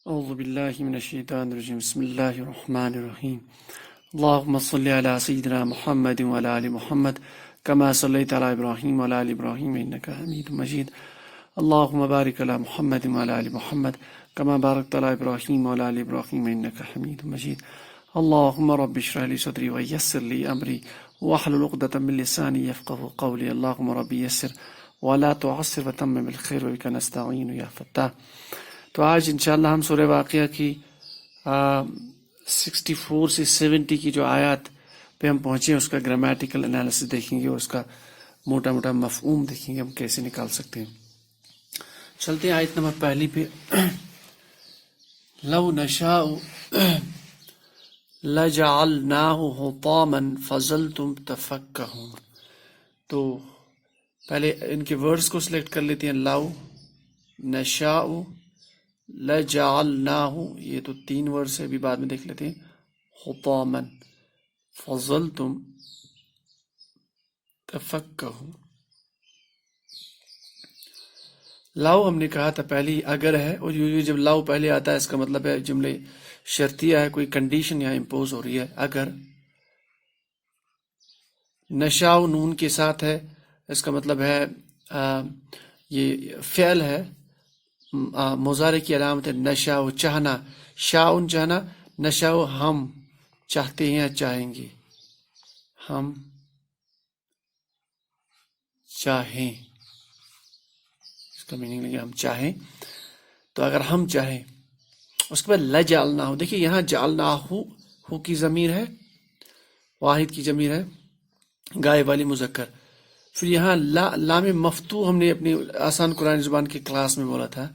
أعوذ بالله من الشيطان الرجيم بسم الله الرحمن الرحيم اللهم صل على سيدنا محمد وعلى آل محمد كما صليت على إبراهيم وعلى آل إبراهيم إنك حميد مجيد اللهم بارك على محمد وعلى آل محمد كما باركت على إبراهيم وعلى آل إبراهيم إنك حميد مجيد اللهم رب اشرح لي صدري ويسر لي أمري واحلل عقدة من لساني يفقهوا قولي اللهم رب يسر ولا تعسر وتمم بالخير وبك نستعين يا فتاح. تو آج انشاءاللہ ہم سورہ واقعہ کی 64 سے 70 کی جو آیات پہ ہم پہنچے ہیں اس کا گرامیٹیکل انالیسس دیکھیں گے اور اس کا موٹا موٹا مفہوم دیکھیں گے ہم کیسے نکال سکتے ہیں. چلتے ہیں آیت نمبر پہلی پہ. لو نشاء لجعلناہ حطاما فظلتم تفکہون. تو پہلے ان کے ورڈز کو سلیکٹ کر لیتے ہیں. لو نشاء لجعلناہ، یہ تو 3 ورڈز ہے، ابھی بعد میں دیکھ لیتے ہیں. حطاما فظلتم تفکہون. لو ہم نے کہا تھا پہلی اگر ہے، اور یوں جب لو پہلے آتا ہے اس کا مطلب ہے جملے شرطیہ ہے، کوئی کنڈیشن یہاں امپوز ہو رہی ہے. اگر نشاء نون کے ساتھ ہے اس کا مطلب ہے یہ فعل ہے، مضارع کی علامت ہے نشاء چاہنا، شاء چاہنا، نشاء ہم چاہتے ہیں یا چاہیں گے، ہم چاہیں، اس کا میننگ لگے ہم چاہیں. تو اگر ہم چاہیں اس کے بعد لجعلناہ، دیکھیے یہاں جعلناہ ہو کی ضمیر ہے، واحد کی ضمیر ہے، غائب والی مذکر. پھر یہاں لام مفتوح ہم نے اپنی آسان قرآن زبان کی کلاس میں بولا تھا.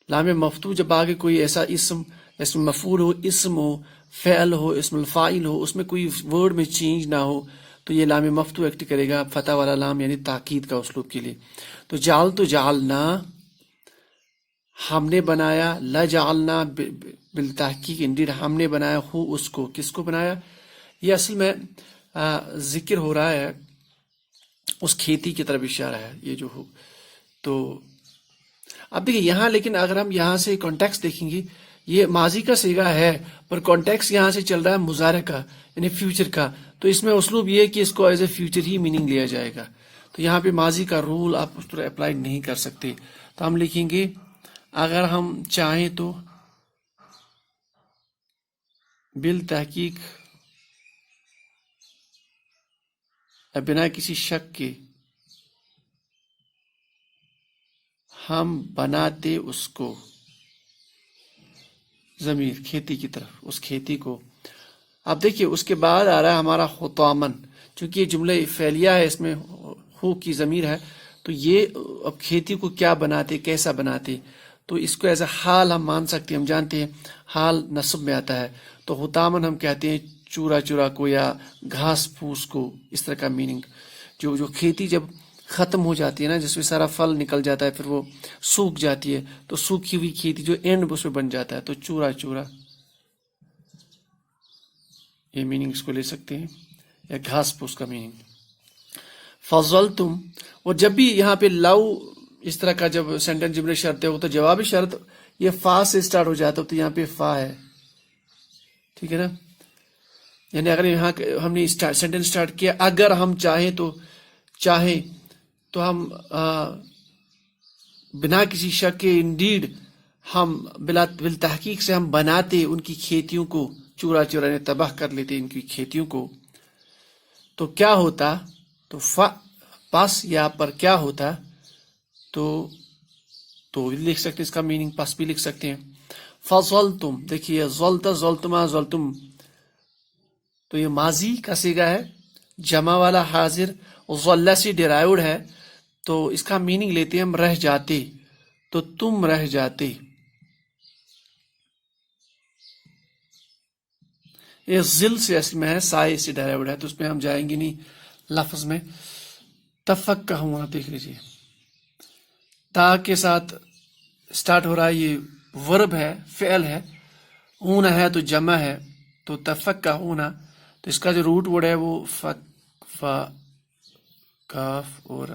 لام مفتوح جب آگے کوئی ایسا اسم مفعول ہو، اسم ہو، فعل ہو، اسم الفاعل ہو، اس میں کوئی ورڈ میں چینج نہ ہو تو یہ لام مفتوح ایکٹ کرے گا، فتح والا لام یعنی تاکید کا اسلوب کے لیے. تو جعل تو جعلنا ہم نے بنایا، لجعلنا بالتحقیق انڈیڈ ہم نے بنایا، ہو اس کو، کس کو بنایا؟ یہ اصل میں ذکر ہو رہا ہے، اس کھیتی کی طرف اشارہ ہے یہ جو ہو. تو اب دیکھیں یہاں، لیکن اگر ہم یہاں سے کانٹیکس دیکھیں گے، یہ ماضی کا صیغہ ہے پر کانٹیکس یہاں سے چل رہا ہے مضارع کا یعنی فیوچر کا. تو اس میں اسلوب یہ ہے کہ اس کو as a future he meaning لیا جائے گا. تو یہاں پہ ماضی کا رول آپ اس طرح اپلائی نہیں کر سکتے. تو ہم لکھیں گے اگر ہم چاہیں تو بالتحقیق بنا کسی شک کے ہم بناتے اس کو، ضمیر کھیتی کی طرف، اس کھیتی کو. اب دیکھیے اس کے بعد آ رہا ہے ہمارا حطامن، چونکہ یہ جملہ فعلیہ ہے، اس میں ہو کی ضمیر ہے. تو یہ اب کھیتی کو کیا بناتے، کیسا بناتے؟ تو اس کو ایز اے حال ہم مان سکتے ہیں. ہم جانتے ہیں حال نصب میں آتا ہے. تو حطامن ہم کہتے ہیں چورا چورا کو یا گھاس پھوس کو، اس طرح کا میننگ. جو کھیتی جب ختم ہو جاتی ہے نا، جس میں سارا پھل نکل جاتا ہے، پھر وہ سوکھ جاتی ہے، تو سوکھی ہوئی کھیتی جو اینڈ اس میں بن جاتا ہے، تو چورا چورا یہ میننگ اس کو لے سکتے ہیں، یا گھاس پھوس کا میننگ. فضلتم، اور جب بھی یہاں پہ لو اس طرح کا جب سینٹنس جملے شرط ہو تو جوابی شرط یہ فا سے اسٹارٹ ہو جاتا ہے. تو یہاں پہ فا ہے، ٹھیک ہے نا. یعنی اگر یہاں ہم نے سینٹنس اسٹارٹ کیا اگر ہم چاہیں تو ہم بنا کسی شک کے انڈیڈ ہم بالتحقیق سے ہم بناتے ان کی کھیتیوں کو، چورا چورا نے تباہ کر لیتے ان کی کھیتیوں کو. تو کیا ہوتا؟ تو پس یہاں پر کیا ہوتا؟ تو لکھ سکتے اس کا میننگ پس بھی لکھ سکتے ہیں. فظلتم، دیکھیے ظلتا ظلتما ظلتم، تو یہ ماضی کا صیغہ ہے، جمع والا حاضر، ظل سے ڈرائیوڈ ہے. تو اس کا میننگ لیتے ہیں ہم رہ جاتے، تو تم رہ جاتے. یہ ذل سے اصل میں ہے، سائے سے ڈرائیوڈ ہے، تو اس میں ہم جائیں گے نہیں لفظ میں. تفکہ ہونا دیکھ لیجیے، تا کے ساتھ سٹارٹ ہو رہا ہے، یہ ورب ہے، فعل ہے. ہونا ہے تو جمع ہے، تو تفکہ ہونا. تو اس کا جو روٹ ورڈ ہے وہ فا کاف اور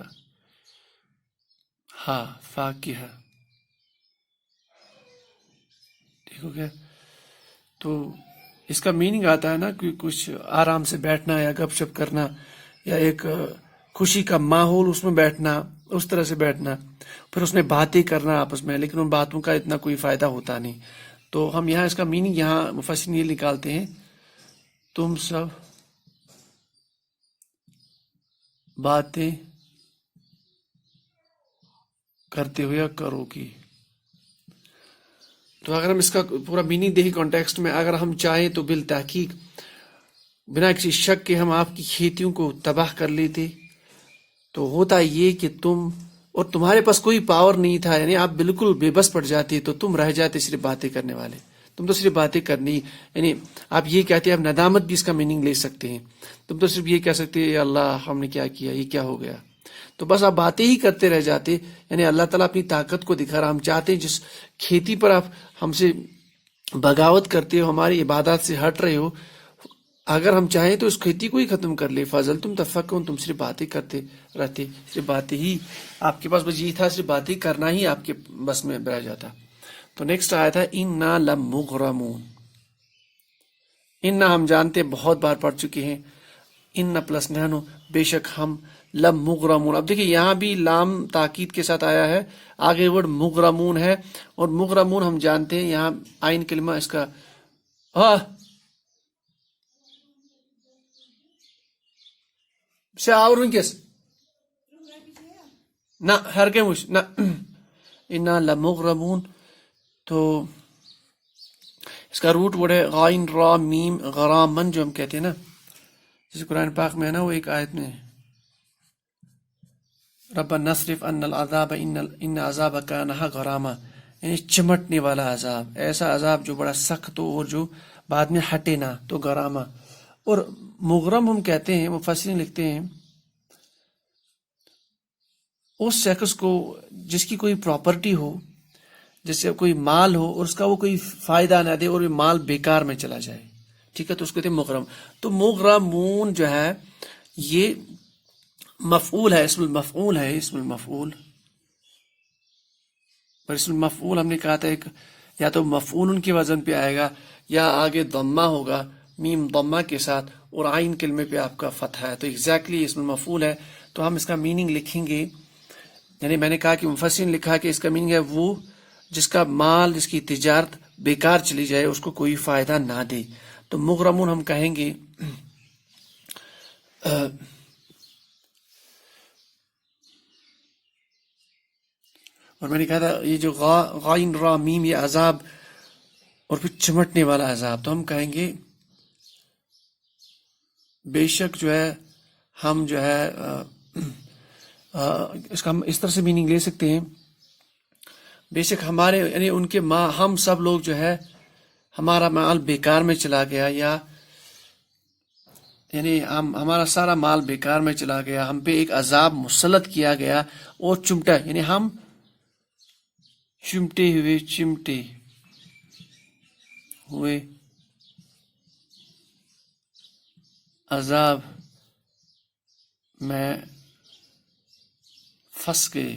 ہا، فاقہ. ٹھیک ہو گیا. تو اس کا میننگ آتا ہے نا کہ کچھ آرام سے بیٹھنا یا گپ شپ کرنا یا ایک خوشی کا ماحول اس میں بیٹھنا، اس طرح سے بیٹھنا، پھر اس میں باتیں کرنا آپس میں، لیکن ان باتوں کا اتنا کوئی فائدہ ہوتا نہیں. تو ہم یہاں اس کا میننگ یہاں مفسرین یہ نکالتے ہیں، تم سب باتیں کرتے ہو یا کرو گی. تو اگر ہم اس کا پورا میننگ دیکھیں کانٹیکسٹ میں، اگر ہم چاہیں تو بالتحقیق بنا کسی شک کے ہم آپ کی کھیتیوں کو تباہ کر لیتے. تو ہوتا یہ کہ تم اور تمہارے پاس کوئی پاور نہیں تھا، یعنی آپ بالکل بے بس پڑ جاتے، تو تم رہ جاتے صرف باتیں کرنے والے. تم تو صرف باتیں کرنی، یعنی آپ یہ کہتے ہیں، آپ ندامت بھی اس کا میننگ لے سکتے ہیں. تم تو صرف یہ کہہ سکتے ہیں، یا اللہ ہم نے کیا کیا، یہ کیا ہو گیا. تو بس آپ باتیں ہی کرتے رہ جاتے. یعنی اللہ تعالیٰ اپنی طاقت کو دکھا رہا، ہم چاہتے ہیں جس کھیتی پر آپ ہم سے بغاوت کرتے ہو، ہماری عبادات سے ہٹ رہے ہو، اگر ہم چاہیں تو اس کھیتی کو ہی ختم کر لے. فضل تم تفکرون، تم صرف باتیں کرتے رہتے، صرف باتیں ہی آپ کے پاس بس یہی تھا، صرف باتیں کرنا ہی آپ کے بس میں رہ جاتا. تو نیکسٹ آیا تھا انا لمغرمون. انا ہم جانتے بہت بار پڑھ چکے ہیں، ان پلس نحنو، بے شک ہم، لمغرمون. اب دیکھیے یہاں بھی لام تاکید کے ساتھ آیا ہے، آگے ورڈ مغرمون ہے، اور مغرمون ہم جانتے ہیں یہاں آئین کلمہ اس کا آور ونکس نہ ہر کے مش نہ انا لمغرمون. تو اس کا روٹ ورڈ ہے غائن را میم غرامن، جو ہم کہتے ہیں نا، جیسے قرآن پاک میں ہے نا، وہ ایک آیت میں ربنا نصرف ان العذاب ان عذاب کان غراما، یعنی چمٹنے والا عذاب، ایسا عذاب جو بڑا سخت ہو اور جو بعد میں ہٹے نہ، تو غراما. اور مغرم ہم کہتے ہیں، مفسرین لکھتے ہیں اس شخص کو جس کی کوئی پراپرٹی ہو، جیسے کوئی مال ہو، اور اس کا وہ کوئی فائدہ نہ دے اور وہ مال بیکار میں چلا جائے، ٹھیک ہے، تو اس کو کہتے ہیں مغرم. تو مغرمون جو ہے یہ مفعول ہے، اسم المفعول ہے، اسم المفعول. پر اسم المفعول ہم نے کہا تھا ایک یا تو مفعول ان کے وزن پہ آئے گا، یا آگے ضمہ ہوگا، میم ضمہ کے ساتھ، اور عین کلمے پہ آپ کا فتح ہے، تو ایگزیکٹلی اسم المفعول ہے. تو ہم اس کا میننگ لکھیں گے، یعنی میں نے کہا کہ مفسرین لکھا کہ اس کا میننگ ہے وہ جس کا مال، جس کی تجارت بیکار چلی جائے، اس کو کوئی فائدہ نہ دے. تو مغرمون ہم کہیں گے اور میں نے کہا تھا یہ جو غائن را میم، یہ عذاب اور پھر چمٹنے والا عذاب، تو ہم کہیں گے بے شک جو ہے ہم جو ہے اس کا ہم اس طرح سے میننگ لے سکتے ہیں، بے شک ہمارے، یعنی ان کے ہم سب لوگ جو ہے ہمارا مال بیکار میں چلا گیا، یا یعنی ہمارا سارا مال بیکار میں چلا گیا، ہم پہ ایک عذاب مسلط کیا گیا اور چمٹا، یعنی ہم چمٹے ہوئے عذاب میں پھنس گئے.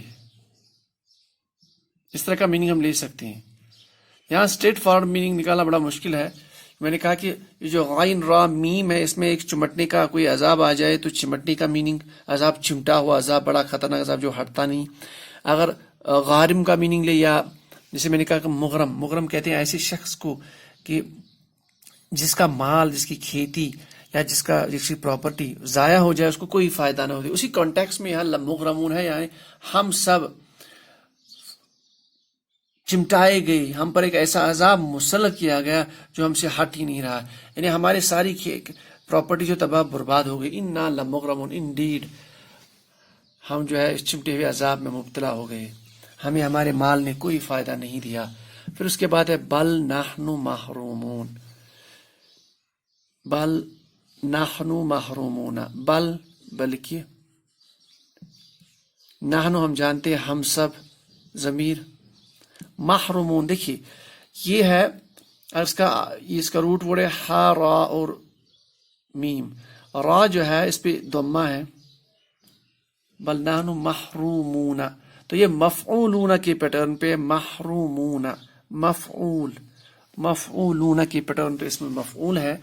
اس طرح کا میننگ ہم لے سکتے ہیں. یہاں اسٹریٹ فارورڈ میننگ نکالنا بڑا مشکل ہے. میں نے کہا کہ یہ جو غائن را میم ہے، اس میں ایک چمٹنے کا کوئی عذاب آ جائے تو چمٹنے کا میننگ عذاب، چمٹا ہوا عذاب، بڑا خطرناک عذاب جو ہٹتا نہیں. اگر غارم کا میننگ لے، یا جیسے میں نے کہا کہ مغرم کہتے ہیں ایسے شخص کو کہ جس کا مال، جس کی کھیتی یا جس کی پراپرٹی ضائع ہو جائے، اس کو کوئی فائدہ نہ ہو. اسی کانٹیکس میں یہاں مغرمون ہے، یعنی ہم سب چمٹائے گئے، ہم پر ایک ایسا عذاب مسلط کیا گیا جو ہم سے ہٹ ہی نہیں رہا، یعنی ہماری ساری پراپرٹی جو تباہ برباد ہو گئی. انا لمغرمون، انڈیڈ ہم جو ہے اس چمٹے ہوئے عذاب میں مبتلا ہو گئے، ہمیں ہمارے مال نے کوئی فائدہ نہیں دیا. پھر اس کے بعد ہے بل نحن محرومون. بل نحن محرومون، بلکہ نحن ہم جانتے ہیں ہم سب، ضمیر محرومون. دیکھیے یہ ہے اس کا روٹ ورڈ ہے ہا را اور میم. را جو ہے اس پہ ضمہ ہے، بل نحن محرومون، تو یہ مفعولون کے پیٹرن پہ محرومون، مفعول مفعولون کی پیٹرن تو اس میں مفعول ہے.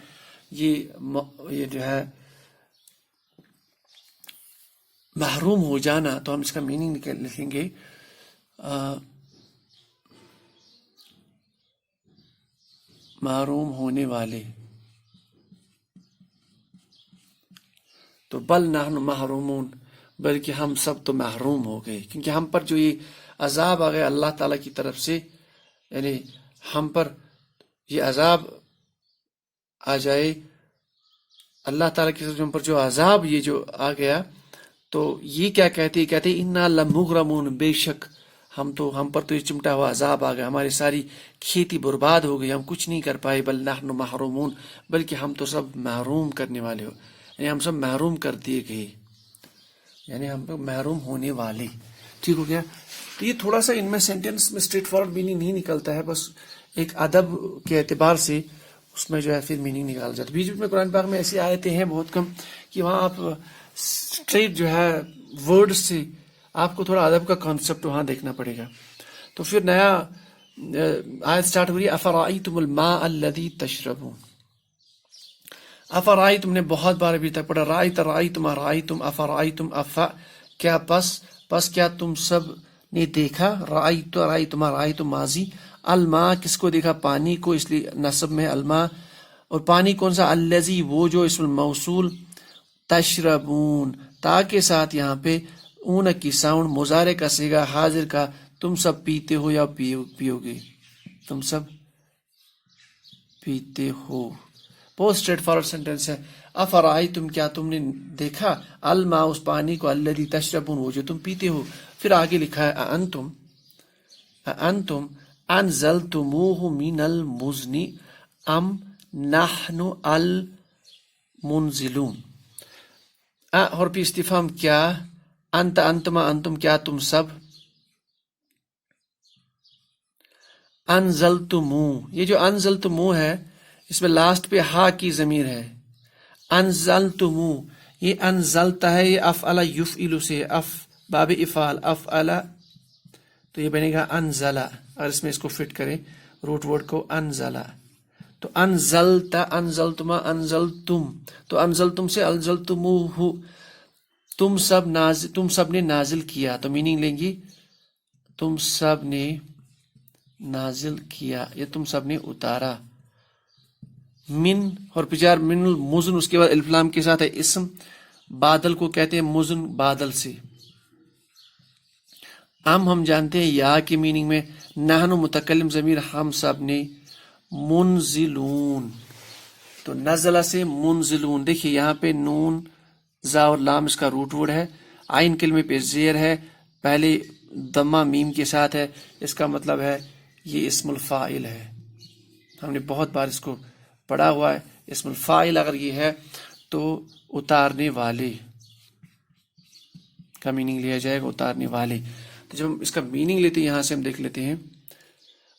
یہ جو ہے محروم ہو جانا، تو ہم اس کا میننگ لکھیں گے محروم ہونے والے. تو بل نحن محرومون، بلکہ ہم سب تو محروم ہو گئے، کیونکہ ہم پر جو یہ عذاب آ گیا اللہ تعالیٰ کی طرف سے، یعنی ہم پر یہ عذاب آ جائے اللہ تعالیٰ کی طرف سے، ہم پر جو عذاب یہ جو آ گیا، تو یہ کیا کہتے انا لمغرمون، بے شک ہم پر تو یہ چمٹا ہوا عذاب آ گیا، ہماری ساری کھیتی برباد ہو گئی، ہم کچھ نہیں کر پائے. بل نحن محرومون، بلکہ ہم تو سب محروم کرنے والے ہو، یعنی ہم سب محروم کر دیے گئے، یعنی ہم لوگ محروم ہونے والے. ٹھیک ہو گیا. تو یہ تھوڑا سا ان میں سینٹینس میں اسٹریٹ فارورڈ میننگ نہیں نکلتا ہے، بس ایک ادب کے اعتبار سے اس میں جو ہے پھر میننگ نکال جاتا ہے. بیچ میں قرآن پاک میں ایسی آیتیں ہیں بہت کم کہ وہاں آپ اسٹریٹ جو ہے ورڈ سے آپ کو تھوڑا ادب کا کانسیپٹ وہاں دیکھنا پڑے گا. تو پھر نیا آیت سٹارٹ ہو رہی ہے افرائیتم الماء الذی تشربون. افرائیتم نے بہت بار ابھی تک پڑھا، رائیتم افرائیتم کیا پس کیا تم سب نے دیکھا، رائیتم ماضی، الماء کس کو دیکھا، پانی کو، اس لیے نصب میں الماء. اور پانی کون سا، الذی وہ جو، اسم الموصول، تشربون تا کے ساتھ یہاں پہ اون کی ساؤنڈ، مضارع کا صیغہ، حاضر کا، تم سب پیتے ہو یا پیو گے، تم سب پیتے ہو. بہت اسٹریٹ فارورڈ سینٹینس ہے. افرائیتم کیا تم نے دیکھا، الماء اس پانی کو، الذی تشربون وہ جو تم پیتے ہو. پھر آگے لکھا ہے اانتم انزلتموہ من المزن ام نحن المنزلون. اور پھر استفہام کیا، انتم کیا تم سب، انزلتمو، یہ جو انزلتمو ہے اس میں لاسٹ پہ ہا کی ضمیر ہے. انزلتمو، یہ انزلتا ہے، یہ افعل یفعل سے، باب افعال افعل، تو یہ بنے گا انزلہ. اور اس میں اس کو فٹ کریں روٹ ورڈ کو، انزلہ. تو انزلتا، انزلتما، انزلتم، تو انزلتم سے انزلتموہ، تم سب نے نازل کیا. تو میننگ لیں گی تم سب نے نازل کیا، یہ تم سب نے اتارا. من اور پچار من المزن، اس کے بعد الف لام کے ساتھ ہے اسم. بادل کو کہتے ہیں مزن، بادل سے. ہم جانتے ہیں یا کی میننگ میں، نحن متکلم ضمیر، ہم سب نے، منزلون، تو نزلہ سے منزلون. دیکھیے یہاں پہ نون زا اور لام اس کا روٹ ورڈ ہے، عین کلمے پہ زیر ہے، پہلے ضمہ میم کے ساتھ ہے، اس کا مطلب ہے یہ اسم الفاعل ہے. ہم نے بہت بار اس کو پڑھا ہوا ہے. اسم الفاعل اگر یہ ہے تو اتارنے والے کا میننگ لیا جائے گا، اتارنے والے. تو جب ہم اس کا میننگ لیتے ہیں یہاں سے ہم دیکھ لیتے ہیں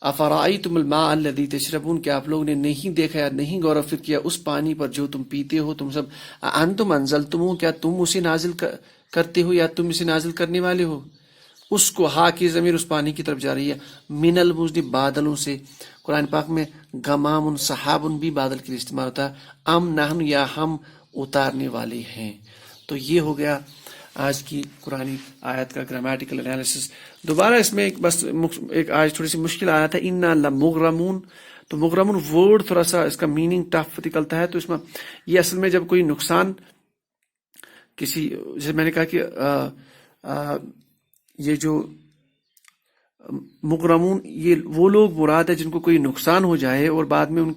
افرائیتم الماء الذی تشربون، کیا آپ لوگ نے نہیں دیکھا یا نہیں غور و فکر کیا اس پانی پر جو تم پیتے ہو تم سب. انتم انزلتموہ، کیا تم اسے نازل کرتے ہو یا تم اسے نازل کرنے والے ہو. اس کو، ہا کی ضمیر اس پانی کی طرف جا رہی ہے. من المزن، بادلوں سے. قرآن پاک میں غمام، سحاب بھی بادل کے لیے استعمال ہوتا ہے. ام نحن، یا ہم اتارنے والے ہیں. تو یہ ہو گیا آج کی قرآنی آیت کا گرامیٹیکل انالیسس. دوبارہ اس میں ایک آج تھوڑی سی مشکل آیت ہے، انا لمغرمون. تو مغرمون ورڈ تھوڑا سا اس کا میننگ ٹف نکلتا ہے. تو اس میں یہ اصل میں جب کوئی نقصان کسی، جیسے میں نے کہا کہ یہ جو مغرمون، یہ وہ لوگ مراد ہے جن کو کوئی نقصان ہو جائے اور بعد میں ان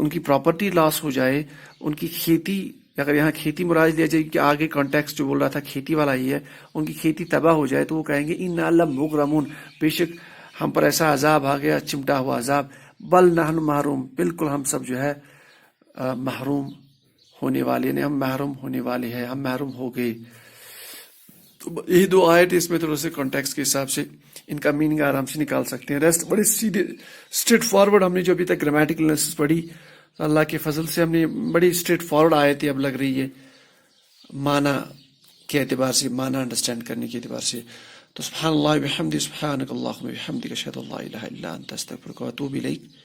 کی پراپرٹی لاس ہو جائے، ان کی کھیتی، اگر یہاں کھیتی مراد لیا جائے کہ آگے کانٹیکسٹ جو بول رہا تھا کھیتی والا ہی ہے، ان کی کھیتی تباہ ہو جائے، تو وہ کہیں گے انا لمغرمون، بے شک ہم پر ایسا عذاب آ گیا، چمٹا ہوا عذاب. بل نحن محروم، بالکل ہم سب جو ہے محروم ہونے والے نے، ہم محروم ہونے والے ہیں، ہم محروم ہو گئے. تو یہی دو آیت اس میں تھوڑے سے کانٹیکسٹ کے حساب سے ان کا میننگ آرام سے نکال سکتے ہیں. ریسٹ بڑے سیدھے اسٹریٹ فارورڈ ہم نے جو ابھی تک گرامیٹیکل انالیسس پڑھی، اللہ کے فضل سے ہم نے بڑی اسٹریٹ فارورڈ آیتیں اب لگ رہی ہے معنی کے اعتبار سے، معنی انڈرسٹینڈ کرنے کے اعتبار سے. تو سبحان اللہ بحمدہ، سبحانک اللہم وبحمدک، اشہد ان لا الہ الا انت، استغفرک واتوب الیک.